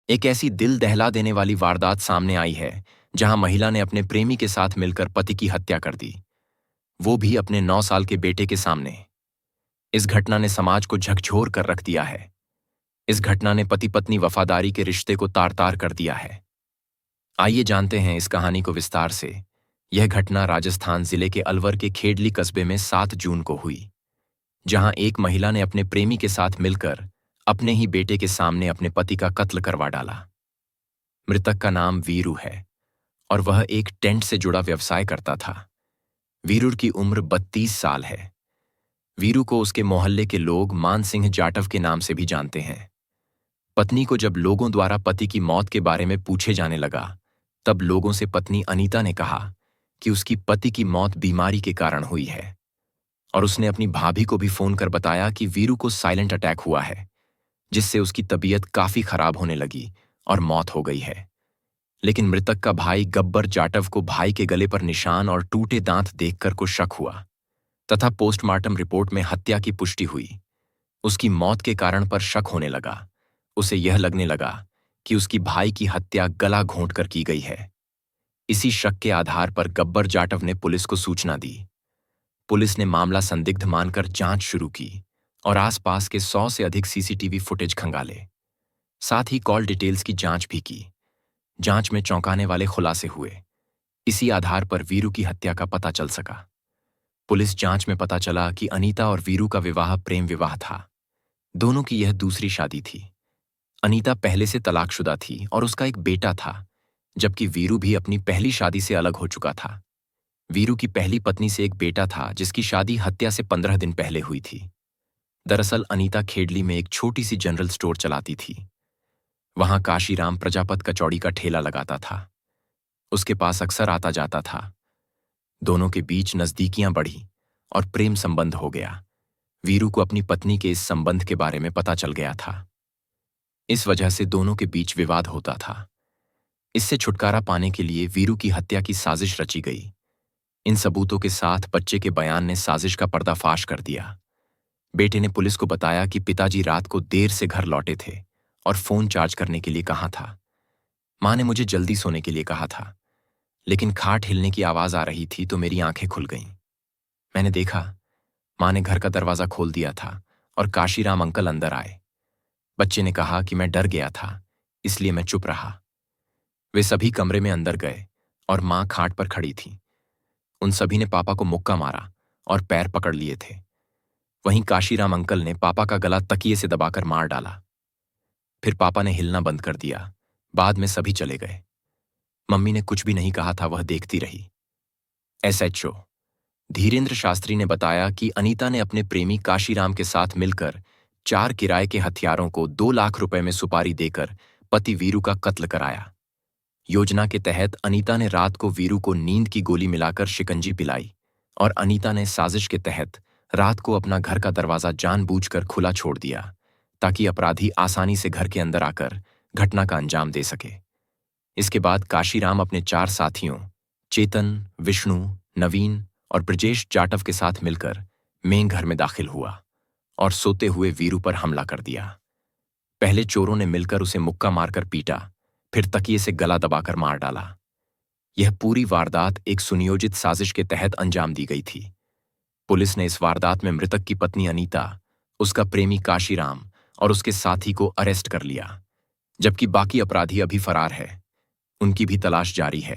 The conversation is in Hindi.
एक ऐसी दिल दहला देने वाली वारदात सामने आई है जहां महिला ने अपने प्रेमी के साथ मिलकर पति की हत्या कर दी, वो भी अपने 9 साल के बेटे के सामने। इस घटना ने समाज को झकझोर कर रख दिया है। इस घटना ने पति पत्नी वफादारी के रिश्ते को तार तार कर दिया है। आइए जानते हैं इस कहानी को विस्तार से। यह घटना राजस्थान जिले के अलवर के खेडली कस्बे में 7 जून को हुई, जहां एक महिला ने अपने प्रेमी के साथ मिलकर अपने ही बेटे के सामने अपने पति का कत्ल करवा डाला। मृतक का नाम वीरू है और वह एक टेंट से जुड़ा व्यवसाय करता था। वीरू की उम्र 32 साल है। वीरू को उसके मोहल्ले के लोग मान सिंह जाटव के नाम से भी जानते हैं। पत्नी को जब लोगों द्वारा पति की मौत के बारे में पूछे जाने लगा, तब लोगों से पत्नी अनीता ने कहा कि उसकी पति की मौत बीमारी के कारण हुई है, और उसने अपनी भाभी को भी फोन कर बताया कि वीरू को साइलेंट अटैक हुआ है, जिससे उसकी तबीयत काफी खराब होने लगी और मौत हो गई है। लेकिन मृतक का भाई गब्बर जाटव को भाई के गले पर निशान और टूटे दांत देखकर कुछ शक हुआ तथा पोस्टमार्टम रिपोर्ट में हत्या की पुष्टि हुई। उसकी मौत के कारण पर शक होने लगा। उसे यह लगने लगा कि उसकी भाई की हत्या गला घोंटकर की गई है। इसी शक के आधार पर गब्बर जाटव ने पुलिस को सूचना दी। पुलिस ने मामला संदिग्ध मानकर जांच शुरू की और आसपास के 100 से अधिक सीसीटीवी फुटेज खंगाले। साथ ही कॉल डिटेल्स की जांच भी की। जांच में चौंकाने वाले खुलासे हुए। इसी आधार पर वीरू की हत्या का पता चल सका। पुलिस जांच में पता चला कि अनीता और वीरू का विवाह प्रेम विवाह था। दोनों की यह दूसरी शादी थी। अनीता पहले से तलाकशुदा थी और उसका एक बेटा था, जबकि वीरू भी अपनी पहली शादी से अलग हो चुका था। वीरू की पहली पत्नी से एक बेटा था जिसकी शादी हत्या से 15 दिन पहले हुई थी। दरअसल अनीता खेडली में एक छोटी सी जनरल स्टोर चलाती थी। वहां काशीराम प्रजापत कचौड़ी का ठेला लगाता था। उसके पास अक्सर आता जाता था। दोनों के बीच नजदीकियां बढ़ी और प्रेम संबंध हो गया। वीरू को अपनी पत्नी के इस संबंध के बारे में पता चल गया था। इस वजह से दोनों के बीच विवाद होता था। इससे छुटकारा पाने के लिए वीरू की हत्या की साजिश रची गई। इन सबूतों के साथ बच्चे के बयान ने साजिश का पर्दाफाश कर दिया। बेटे ने पुलिस को बताया कि पिताजी रात को देर से घर लौटे थे और फोन चार्ज करने के लिए कहा था। मां ने मुझे जल्दी सोने के लिए कहा था, लेकिन खाट हिलने की आवाज आ रही थी तो मेरी आंखें खुल गईं। मैंने देखा, मां ने घर का दरवाजा खोल दिया था और काशीराम अंकल अंदर आए। बच्चे ने कहा कि मैं डर गया था, इसलिए मैं चुप रहा। वे सभी कमरे में अंदर गए और मां खाट पर खड़ी थी। उन सभी ने पापा को मुक्का मारा और पैर पकड़ लिए थे। वहीं काशीराम अंकल ने पापा का गला तकिए से दबाकर मार डाला। फिर पापा ने हिलना बंद कर दिया। बाद में सभी चले गए। मम्मी ने कुछ भी नहीं कहा था, वह देखती रही। एसएचओ धीरेन्द्र शास्त्री ने बताया कि अनीता ने अपने प्रेमी काशीराम के साथ मिलकर 4 किराए के हथियारों को 2 लाख रुपए में सुपारी देकर पति वीरू का कत्ल कराया। योजना के तहत अनीता ने रात को वीरू को नींद की गोली मिलाकर शिकंजी पिलाई और अनीता ने साजिश के तहत रात को अपना घर का दरवाजा जानबूझकर खुला छोड़ दिया ताकि अपराधी आसानी से घर के अंदर आकर घटना का अंजाम दे सके। इसके बाद काशीराम अपने 4 साथियों चेतन, विष्णु, नवीन और ब्रजेश जाटव के साथ मिलकर मेन घर में दाखिल हुआ और सोते हुए वीरू पर हमला कर दिया। पहले चोरों ने मिलकर उसे मुक्का मारकर पीटा, फिर तकिए से गला दबाकर मार डाला। यह पूरी वारदात एक सुनियोजित साजिश के तहत अंजाम दी गई थी। पुलिस ने इस वारदात में मृतक की पत्नी अनीता, उसका प्रेमी काशीराम और उसके साथी को अरेस्ट कर लिया, जबकि बाकी अपराधी अभी फरार है। उनकी भी तलाश जारी है।